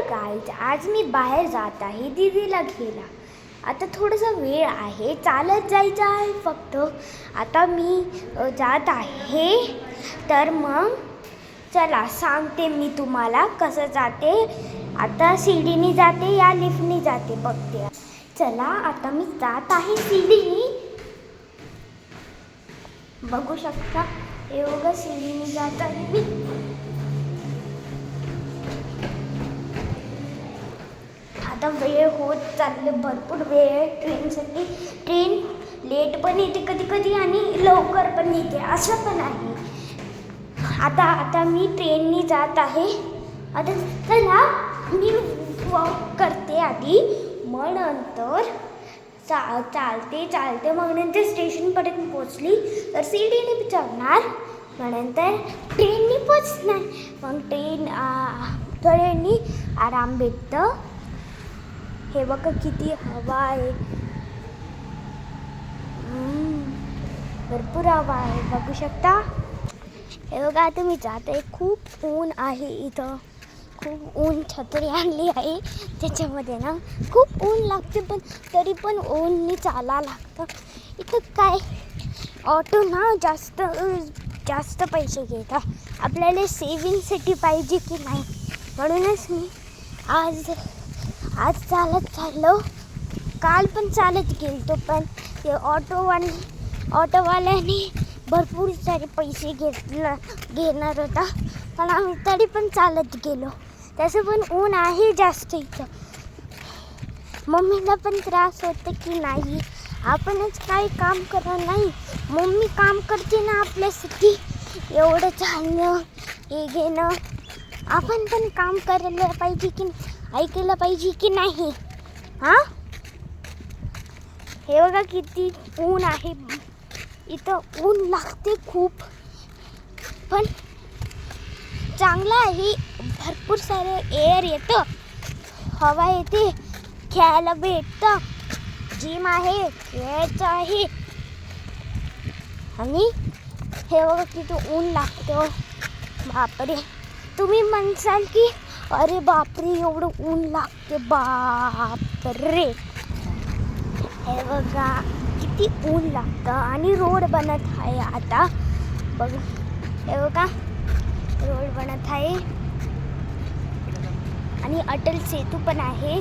Guys, आज मी बाहेर जात आहे दीदीला घ्यायला. आता थोडासा वेळ आहे, चालत जायचं आहे फक्त. आता मी जात आहे, तर मग चला सांगते मी तुम्हाला कसं जाते. आता सीडीने जाते या लिफ्टने जाते बघते. चला आता मी जात आहे सीडीने. बघू शकता, एवढं सीडीने जात आहे मी. आता वेळ होत चालले, भरपूर वेळ आहे ट्रेनसाठी. ट्रेन लेट पण येते कधी कधी आणि लवकर पण येते, असं पण आहे. आता मी ट्रेनने जात आहे. आता चला मी वॉक करते आधी, मग नंतर चालते मग नंतर स्टेशनपर्यंत पोचली तर सीडीने चढणार, मग नंतर ट्रेनने पोचणार. मग ट्रेनने आराम भेटतं. हे बघा किती हवा आहे, भरपूर हवा आहे, बघू शकता. हे बघा आता मी जाते. खूप ऊन आहे इथं, खूप ऊन. छत्री आणली आहे, त्याच्यामध्ये ना खूप ऊन लागते, पण तरी पण ऊननी चालायला लागतं. इथं काय ऑटो ना जास्त पैसे घेतात. आपल्याला सेविंगसाठी पाहिजे की नाही, म्हणूनच मी आज चालत चाललो. काल पण चालत गेलो, पण ते ऑटोवाल्याने भरपूर सारे पैसे घेणार होता, पण आम्ही तरी पण चालत गेलो. तसं पण ऊन आहे जास्त इथं. मम्मीला पण त्रास होतं की नाही, आपणच काही काम करत नाही. मम्मी काम करते ना आपल्यासाठी, एवढं चालणं हे घेणं. आपण पण काम करायला पाहिजे की ऐकायला पाहिजे की नाही. हां, हे बघा किती ऊन आहे इथं. ऊन लागते खूप, पण चांगलं आहे. भरपूर सारं एअर येतं, हवा येते, खेळायला भेटतं. जिम आहे, खेळायचं आहे. आणि हे बघा किती ऊन लागतं. बापरे, तुम्ही म्हणसाल की अरे बापरे एवढं ऊन लागते, बापरे. हे बघा किती ऊन लागतं. आणि रोड बनत आहे आता, बघ. हे बघा रोड बनत आहे आणि अटल सेतू पण आहे,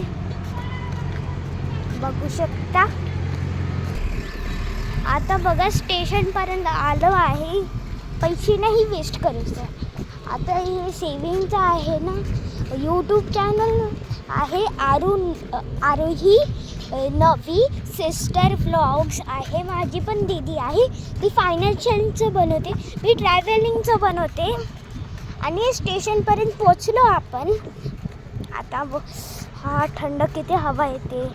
बघू शकता. आता बघा स्टेशनपर्यंत आलो आहे. पैसे नाही वेस्ट करायचं. आता हे सेविंगचं आहे ना, यूट्यूब चॅनल आहे आरोही नवी सिस्टर व्लॉग्स आहे. माझी पण दीदी आहे, ती फायनान्शियलचं बनवते, मी ट्रॅव्हलिंगचं बनवते. आणि स्टेशनपर्यंत पोचलो आपण. आता हा थंड किती हवा येते.